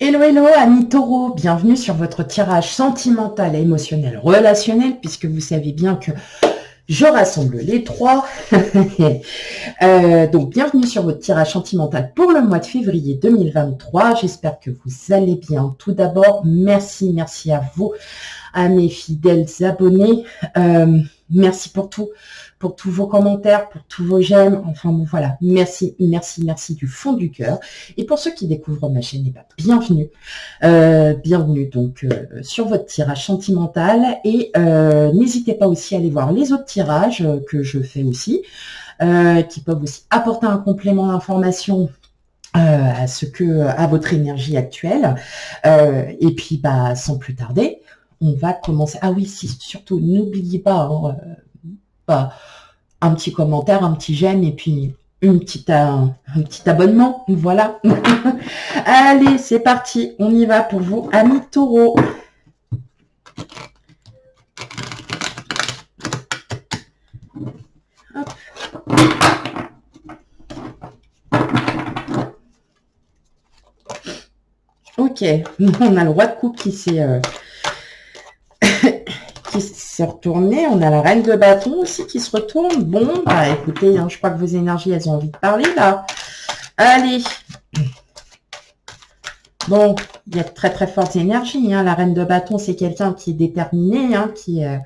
Hello, hello, amis taureaux, bienvenue sur votre tirage sentimental et émotionnel relationnel, puisque vous savez bien que je rassemble les trois. Donc, bienvenue sur votre tirage sentimental pour le mois de février 2023. J'espère que vous allez bien. Tout d'abord, merci à vous, à mes fidèles abonnés. Merci pour tout, pour tous vos commentaires, pour tous vos j'aime. Enfin bon, voilà, merci du fond du cœur. Et pour ceux qui découvrent ma chaîne, bienvenue. Bienvenue donc sur votre tirage sentimental. Et n'hésitez pas aussi à aller voir les autres tirages que je fais aussi, qui peuvent aussi apporter un complément d'information à votre énergie actuelle. Et puis, sans plus tarder, on va commencer. Ah oui, si, surtout, n'oubliez pas, un petit commentaire, un petit j'aime et puis un petit abonnement. Voilà. Allez, c'est parti. On y va pour vous, amis taureaux. Hop. Ok, on a le roi de coupe qui s'est retourné. On a la reine de bâton aussi qui se retourne. Bon, écoutez, je crois que vos énergies, elles ont envie de parler là. Allez. Bon, il y a de très très fortes énergies. La reine de bâton, c'est quelqu'un qui est déterminé, qui a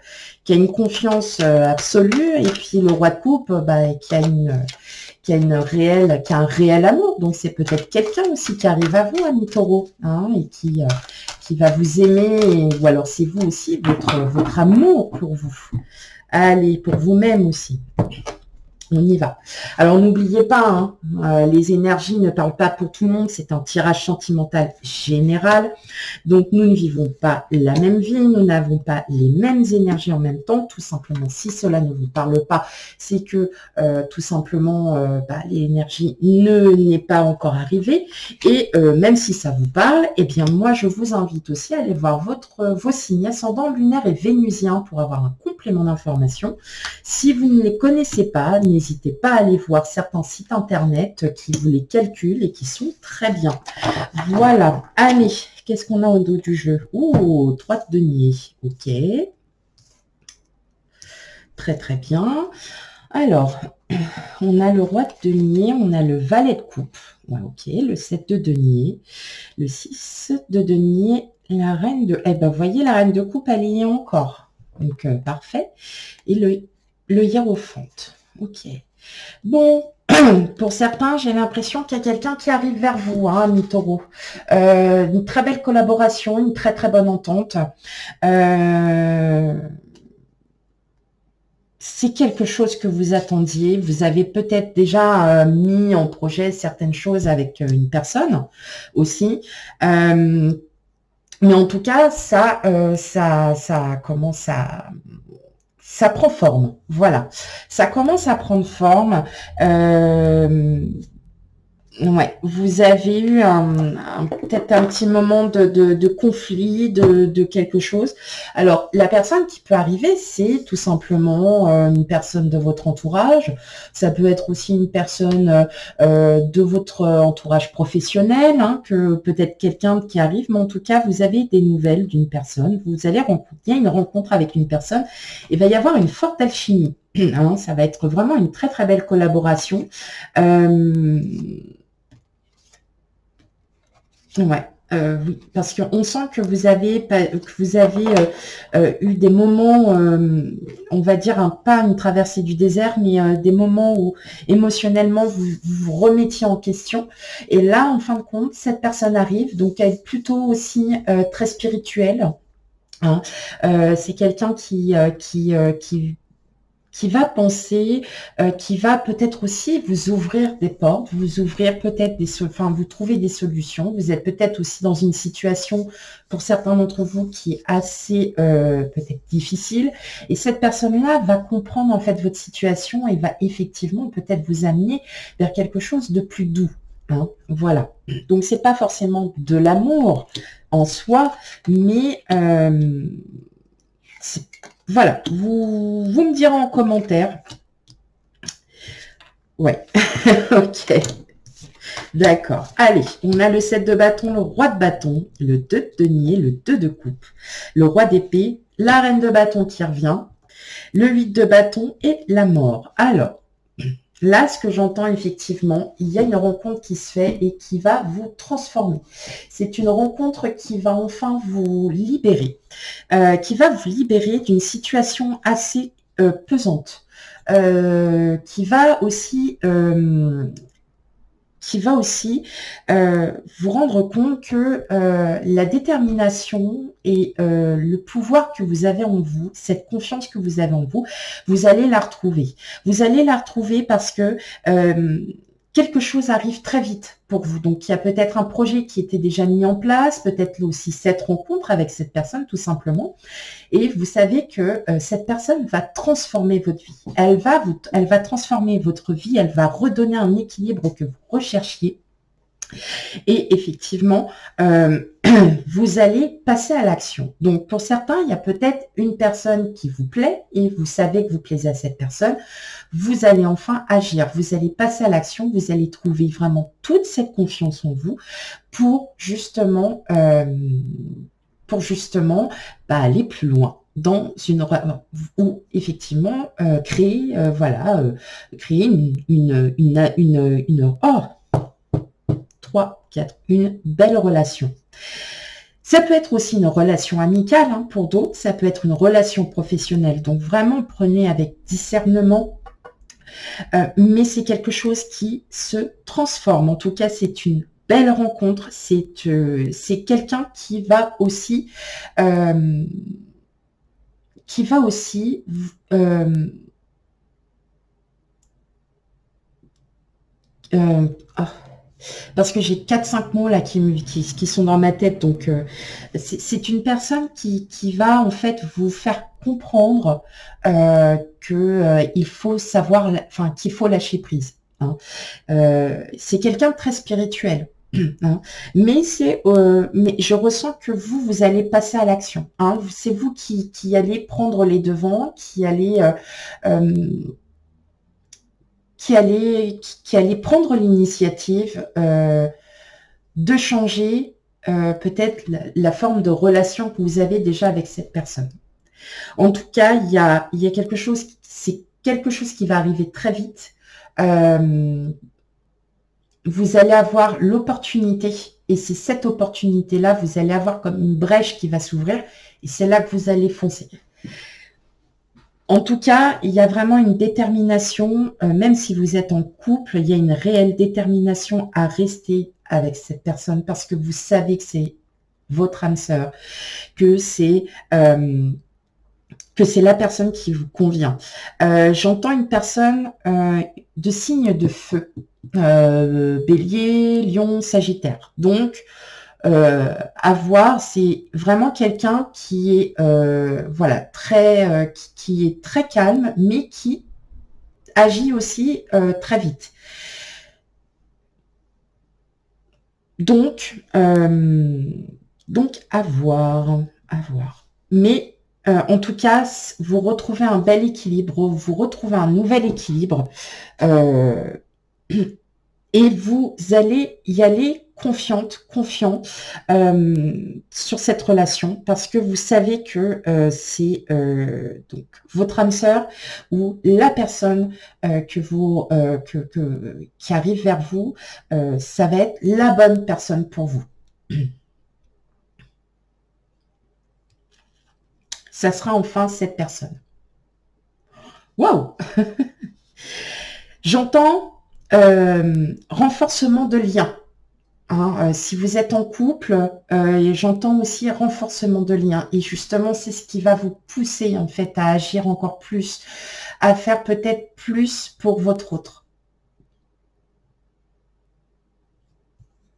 une confiance absolue. Et puis le roi de coupe, qui a un réel amour. Donc c'est peut-être quelqu'un aussi qui arrive à vous, amis taureaux, et qui va vous aimer, ou alors c'est vous aussi, votre amour pour vous. Allez, pour vous-même aussi. On y va. Alors, n'oubliez pas, les énergies ne parlent pas pour tout le monde. C'est un tirage sentimental général. Donc, nous ne vivons pas la même vie. Nous n'avons pas les mêmes énergies en même temps. Tout simplement, si cela ne vous parle pas, c'est que tout simplement, l'énergie n'est pas encore arrivée. Et même si ça vous parle, eh bien, moi, je vous invite aussi à aller voir vos signes ascendants, lunaires et vénusiens pour avoir un complément d'information. Si vous ne les connaissez pas, n'hésitez pas à aller voir certains sites internet qui vous les calculent et qui sont très bien. Voilà. Allez, qu'est-ce qu'on a au dos du jeu? Oh, 3 de denier. Ok. Très, très bien. Alors, on a le roi de denier, on a le valet de coupe. Ouais, ok, le 7 de denier, le 6 de denier, la reine de... Eh ben, vous voyez, la reine de coupe, elle y est encore. Donc, parfait. Et le hiérophante. Ok. Bon, pour certains, j'ai l'impression qu'il y a quelqu'un qui arrive vers vous, amis taureaux. Une très belle collaboration, une très très bonne entente. C'est quelque chose que vous attendiez. Vous avez peut-être déjà mis en projet certaines choses avec une personne aussi. Mais en tout cas, ça commence à... Ça prend forme, voilà. Ça commence à prendre forme. Ouais, vous avez eu peut-être un petit moment de conflit, de quelque chose. Alors, la personne qui peut arriver, c'est tout simplement une personne de votre entourage. Ça peut être aussi une personne de votre entourage professionnel, que peut-être quelqu'un qui arrive, mais en tout cas, vous avez des nouvelles d'une personne. Vous allez rencontrer, il y a une rencontre avec une personne, et il va y avoir une forte alchimie. Ça va être vraiment une très très belle collaboration. Ouais, oui, parce qu'on sent que vous avez eu des moments, on va dire, pas une traversée du désert, mais des moments où émotionnellement vous remettiez en question. Et là, en fin de compte, cette personne arrive, donc elle est plutôt aussi très spirituelle. C'est quelqu'un qui va penser, qui va peut-être aussi vous ouvrir des portes, vous ouvrir peut-être vous trouver des solutions. Vous êtes peut-être aussi dans une situation, pour certains d'entre vous, qui est assez peut-être difficile. Et cette personne-là va comprendre en fait votre situation et va effectivement peut-être vous amener vers quelque chose de plus doux. Voilà. Donc, c'est pas forcément de l'amour en soi, mais voilà, vous me direz en commentaire. Ouais, ok. D'accord. Allez, on a le 7 de bâton, le roi de bâton, le 2 de denier, le 2 de coupe, le roi d'épée, la reine de bâton qui revient, le 8 de bâton et la mort. Alors, là, ce que j'entends effectivement, il y a une rencontre qui se fait et qui va vous transformer. C'est une rencontre qui va enfin vous libérer, qui va vous libérer d'une situation assez pesante, qui va aussi vous rendre compte que la détermination et le pouvoir que vous avez en vous, cette confiance que vous avez en vous, vous allez la retrouver. Vous allez la retrouver parce que quelque chose arrive très vite pour vous. Donc, il y a peut-être un projet qui était déjà mis en place, peut-être aussi cette rencontre avec cette personne, tout simplement. Et vous savez que cette personne va transformer votre vie. Elle va transformer votre vie, elle va redonner un équilibre que vous recherchiez. Et effectivement, vous allez passer à l'action. Donc, pour certains, il y a peut-être une personne qui vous plaît et vous savez que vous plaisez à cette personne. Vous allez enfin agir. Vous allez passer à l'action. Vous allez trouver vraiment toute cette confiance en vous pour justement aller plus loin dans une ou effectivement créer une belle relation. Ça peut être aussi une relation amicale pour d'autres, ça peut être une relation professionnelle. Donc vraiment prenez avec discernement, mais c'est quelque chose qui se transforme. En tout cas, c'est une belle rencontre. C'est quelqu'un qui va aussi parce que j'ai 4-5 mots là qui sont dans ma tête. Donc, c'est une personne qui va en fait vous faire comprendre qu'il faut savoir, qu'il faut lâcher prise. C'est quelqu'un de très spirituel. Mais je ressens que vous allez passer à l'action. C'est vous qui allez prendre les devants, qui allez prendre l'initiative de changer peut-être la forme de relation que vous avez déjà avec cette personne. En tout cas, il y a quelque chose, c'est quelque chose qui va arriver très vite. Vous allez avoir l'opportunité, et c'est cette opportunité-là, vous allez avoir comme une brèche qui va s'ouvrir, et c'est là que vous allez foncer. En tout cas, il y a vraiment une détermination, même si vous êtes en couple, il y a une réelle détermination à rester avec cette personne parce que vous savez que c'est votre âme sœur, que c'est la personne qui vous convient. J'entends une personne de signe de feu, Bélier, Lion, Sagittaire. Donc, à voir, c'est vraiment quelqu'un qui est qui est très calme, mais qui agit aussi très vite. Donc à voir. Mais en tout cas, vous retrouvez un bel équilibre, vous retrouvez un nouvel équilibre, et vous allez y aller confiant sur cette relation parce que vous savez que c'est donc votre âme sœur ou la personne qui arrive vers vous, ça va être la bonne personne pour vous. Ça sera enfin cette personne. Waouh. J'entends renforcement de liens. Si vous êtes en couple, j'entends aussi renforcement de liens. Et justement, c'est ce qui va vous pousser en fait à agir encore plus, à faire peut-être plus pour votre autre.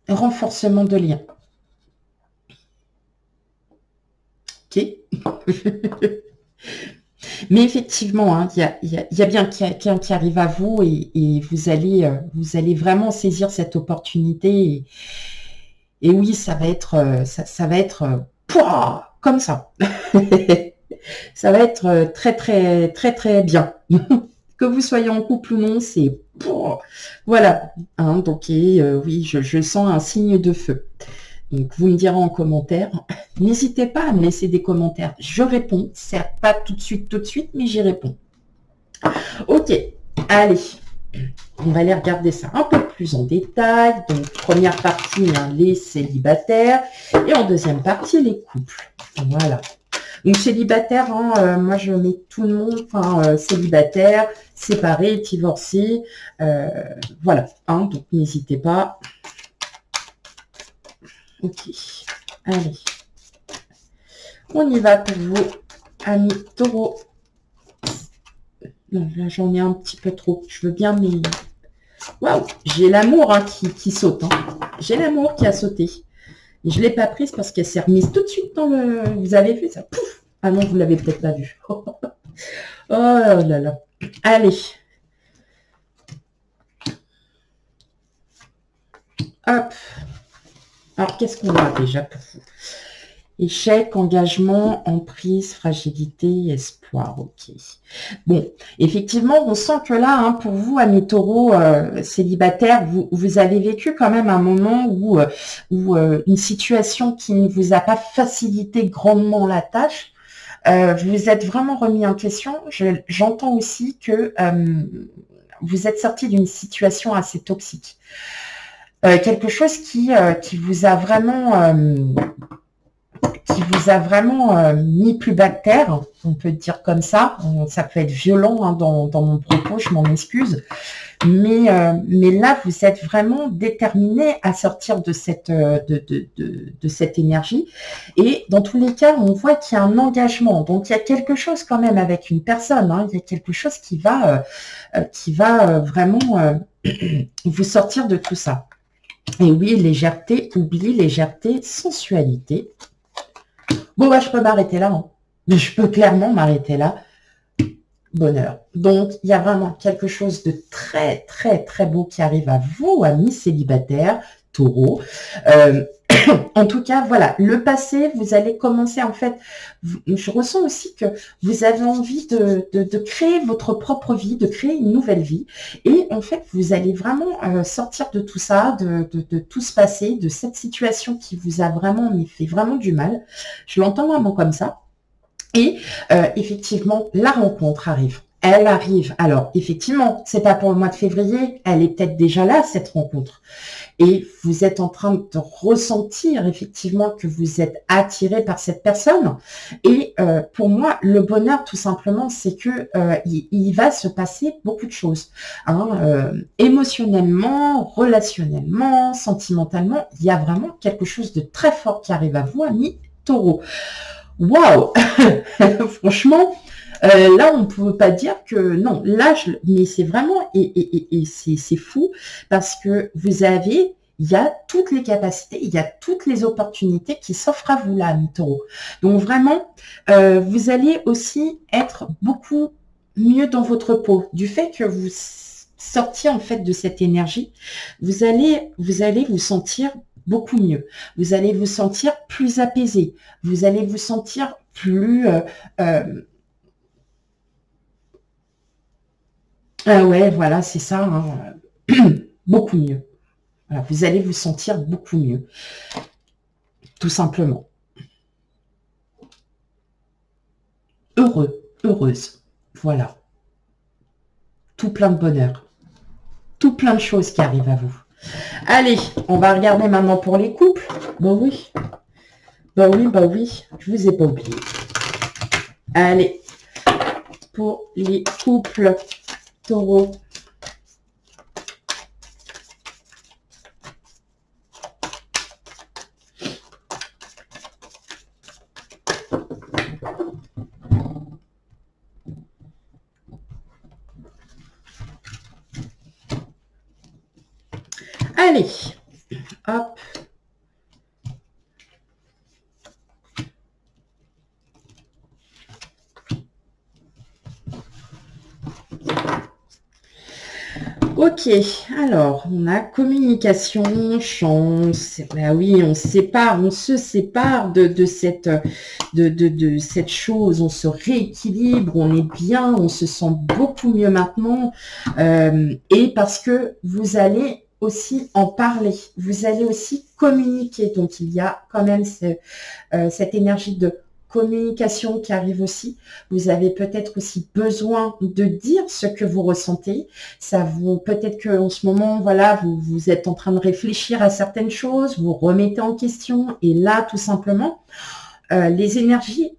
Renforcement de liens. Ok. Mais effectivement, il y a bien quelqu'un qui arrive à vous et vous allez vraiment saisir cette opportunité. Et oui, ça va être comme ça. Ça va être très, très, très, très bien. Que vous soyez en couple ou non, c'est... Voilà. Hein, donc, oui, je sens un signe de feu. Donc, vous me direz en commentaire. N'hésitez pas à me laisser des commentaires. Je réponds. Certes, pas tout de suite, mais j'y réponds. Ok, allez. On va aller regarder ça un peu plus en détail. Donc, première partie, hein, les célibataires. Et en deuxième partie, les couples. Voilà. Donc, célibataire, hein, moi, je mets tout le monde, enfin, célibataire, séparé, divorcé. Voilà. Hein, donc, n'hésitez pas. Ok. Allez. On y va pour vous, amis taureaux. Non, là, j'en ai un petit peu trop. Je veux bien, mais... Waouh, j'ai l'amour hein, qui saute. Hein. J'ai l'amour qui a sauté. Et je ne l'ai pas prise parce qu'elle s'est remise tout de suite dans le... Vous avez vu ça? Pouf. Ah non, vous ne l'avez peut-être pas vu. Oh là là. Allez. Hop. Alors, qu'est-ce qu'on a déjà pour vous? Échec, engagement, emprise, fragilité, espoir. Ok. Bon, effectivement, on sent que là, hein, pour vous, amis taureaux célibataires, vous avez vécu quand même un moment où une situation qui ne vous a pas facilité grandement la tâche, vous êtes vraiment remis en question. J'entends aussi que vous êtes sorti d'une situation assez toxique. Quelque chose qui vous a vraiment... mis plus bas de terre, on peut dire comme ça. Ça peut être violent hein, dans mon propos, je m'en excuse. Mais là, vous êtes vraiment déterminé à sortir de cette énergie. Et dans tous les cas, on voit qu'il y a un engagement. Donc, il y a quelque chose quand même avec une personne. Hein, il y a quelque chose qui va vraiment vous sortir de tout ça. Et oui, légèreté, oubli, légèreté, sensualité. Bon, bah, je peux m'arrêter là. Hein. Je peux clairement m'arrêter là. Bonheur. Donc, il y a vraiment quelque chose de très, très, très beau qui arrive à vous, amis célibataires, taureaux. En tout cas, voilà, le passé, vous allez commencer, en fait, je ressens aussi que vous avez envie de créer votre propre vie, de créer une nouvelle vie. Et en fait, vous allez vraiment sortir de tout ça, de tout ce passé, de cette situation qui vous a vraiment fait vraiment du mal. Je l'entends vraiment comme ça. Et effectivement, la rencontre arrive. Elle arrive. Alors, effectivement, c'est pas pour le mois de février. Elle est peut-être déjà là, cette rencontre. Et vous êtes en train de ressentir effectivement que vous êtes attiré par cette personne. Et pour moi, le bonheur, tout simplement, c'est que il va se passer beaucoup de choses. Hein, émotionnellement, relationnellement, sentimentalement, il y a vraiment quelque chose de très fort qui arrive à vous, amis taureaux. Waouh. Franchement, là, on ne peut pas dire que non. Là, mais c'est vraiment et c'est fou parce que il y a toutes les capacités, il y a toutes les opportunités qui s'offrent à vous là, amis taureaux. Donc vraiment, vous allez aussi être beaucoup mieux dans votre peau du fait que vous sortiez en fait de cette énergie. Vous allez vous sentir beaucoup mieux. Vous allez vous sentir plus apaisé. Vous allez vous sentir plus... ouais, voilà, c'est ça. Hein. Beaucoup mieux. Voilà, vous allez vous sentir beaucoup mieux. Tout simplement. Heureux, heureuse. Voilà. Tout plein de bonheur. Tout plein de choses qui arrivent à vous. Allez, on va regarder maintenant pour les couples. Bah oui. Bah oui, bah oui. Je vous ai pas oublié. Allez. Pour les couples taureaux. Allez, hop. Ok, alors on a communication, chance. Bah oui, on se sépare de cette chose, on se rééquilibre, on est bien, on se sent beaucoup mieux maintenant. Et parce que vous allez aussi en parler, vous allez aussi communiquer. Donc il y a quand même cette énergie de communication qui arrive aussi. Vous avez peut-être aussi besoin de dire ce que vous ressentez. Ça vous, peut-être qu'en ce moment, voilà, vous êtes en train de réfléchir à certaines choses, vous remettez en question, et là, tout simplement, les énergies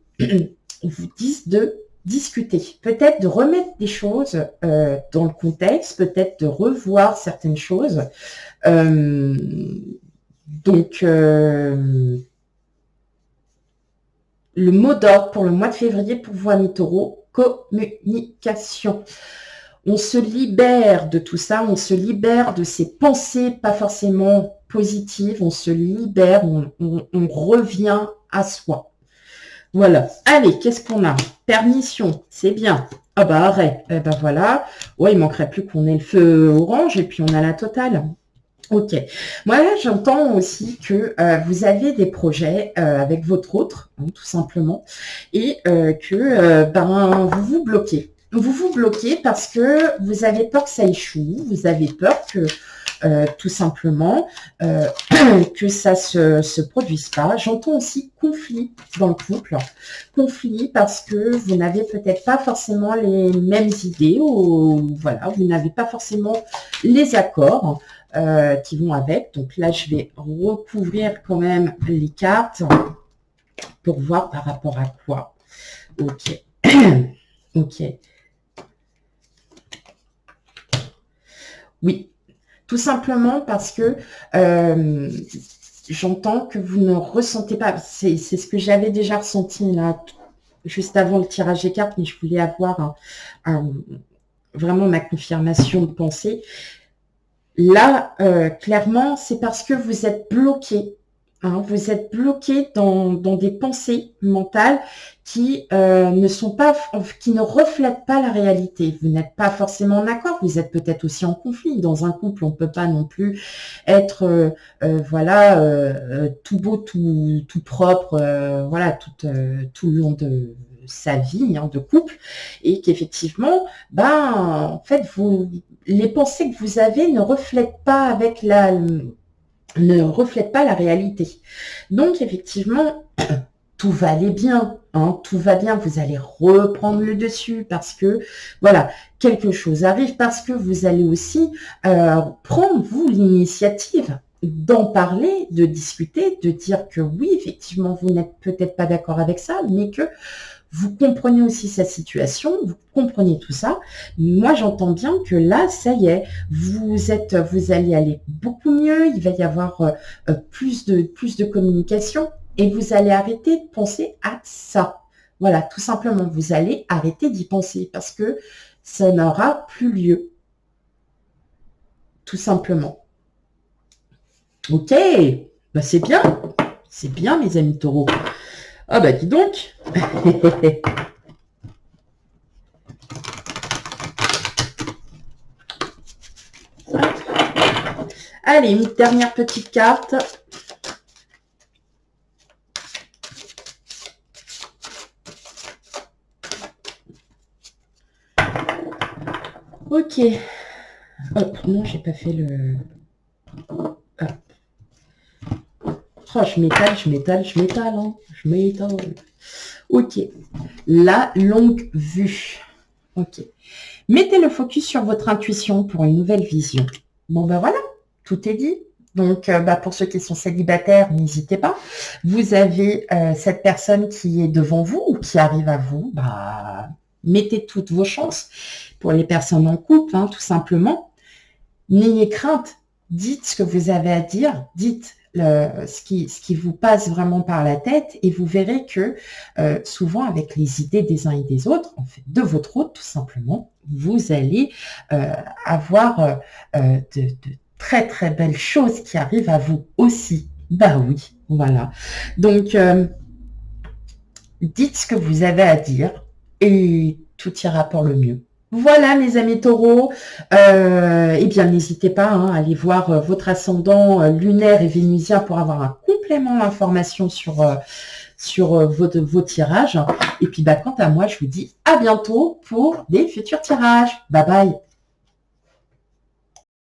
vous disent de discuter, peut-être de remettre des choses dans le contexte, peut-être de revoir certaines choses. Euh, donc, le mot d'ordre pour le mois de février pour vous, amis taureaux, communication. On se libère de tout ça, on se libère de ces pensées pas forcément positives, on se libère, on revient à soi. Voilà. Allez, qu'est-ce qu'on a? Permission, c'est bien. Ah bah arrête. Eh ben voilà. Ouais, il manquerait plus qu'on ait le feu orange et puis on a la totale. Ok. Moi, là, j'entends aussi que vous avez des projets avec votre autre, hein, tout simplement, et que ben, vous vous bloquez. Vous vous bloquez parce que vous avez peur que ça échoue, vous avez peur que tout simplement que ça se produise pas. J'entends aussi conflit dans le couple. Conflit parce que vous n'avez peut-être pas forcément les mêmes idées ou voilà, vous n'avez pas forcément les accords qui vont avec. Donc là, je vais recouvrir quand même les cartes pour voir par rapport à quoi. Ok. Ok. Oui. Tout simplement parce que j'entends que vous ne ressentez pas. C'est ce que j'avais déjà ressenti là, juste avant le tirage des cartes, mais je voulais avoir vraiment ma confirmation de pensée. Là, clairement, c'est parce que vous êtes bloqué. Hein, vous êtes bloqué dans des pensées mentales qui ne sont pas, qui ne reflètent pas la réalité. Vous n'êtes pas forcément en accord. Vous êtes peut-être aussi en conflit. Dans un couple, on ne peut pas non plus être, voilà, tout beau, tout propre, voilà, tout le long de sa vie hein, de couple, et qu'effectivement, ben, en fait, les pensées que vous avez ne reflètent pas ne reflètent pas la réalité. Donc, effectivement, tout va aller bien, hein, tout va bien, vous allez reprendre le dessus parce que, voilà, quelque chose arrive parce que vous allez aussi prendre, vous, l'initiative d'en parler, de discuter, de dire que oui, effectivement, vous n'êtes peut-être pas d'accord avec ça, mais que vous comprenez aussi sa situation, vous comprenez tout ça. Moi, j'entends bien que là, ça y est, vous allez aller beaucoup mieux, il va y avoir plus de communication et vous allez arrêter de penser à ça. Voilà, tout simplement, vous allez arrêter d'y penser parce que ça n'aura plus lieu. Tout simplement. Ok, bah, c'est bien mes amis taureaux. Ah bah dis donc. Allez, une dernière petite carte. Ok. Hop, non, j'ai pas fait le... Hop. Oh, je m'étale, hein. Je m'étale. Ok. La longue vue. Ok. Mettez le focus sur votre intuition pour une nouvelle vision. Bon, ben voilà, tout est dit. Donc, bah, pour ceux qui sont célibataires, n'hésitez pas. Vous avez cette personne qui est devant vous ou qui arrive à vous. Bah, mettez toutes vos chances. Pour les personnes en couple, hein, tout simplement. N'ayez crainte. Dites ce que vous avez à dire. Dites ce qui vous passe vraiment par la tête et vous verrez que souvent avec les idées des uns et des autres, en fait, de votre autre tout simplement, vous allez avoir de très très belles choses qui arrivent à vous aussi. Bah oui, voilà. Donc, dites ce que vous avez à dire et tout ira pour le mieux. Voilà, mes amis taureaux, eh bien, n'hésitez pas à aller voir votre ascendant lunaire et vénusien pour avoir un complément d'information sur vos tirages. Et puis, bah, quant à moi, je vous dis à bientôt pour des futurs tirages. Bye bye.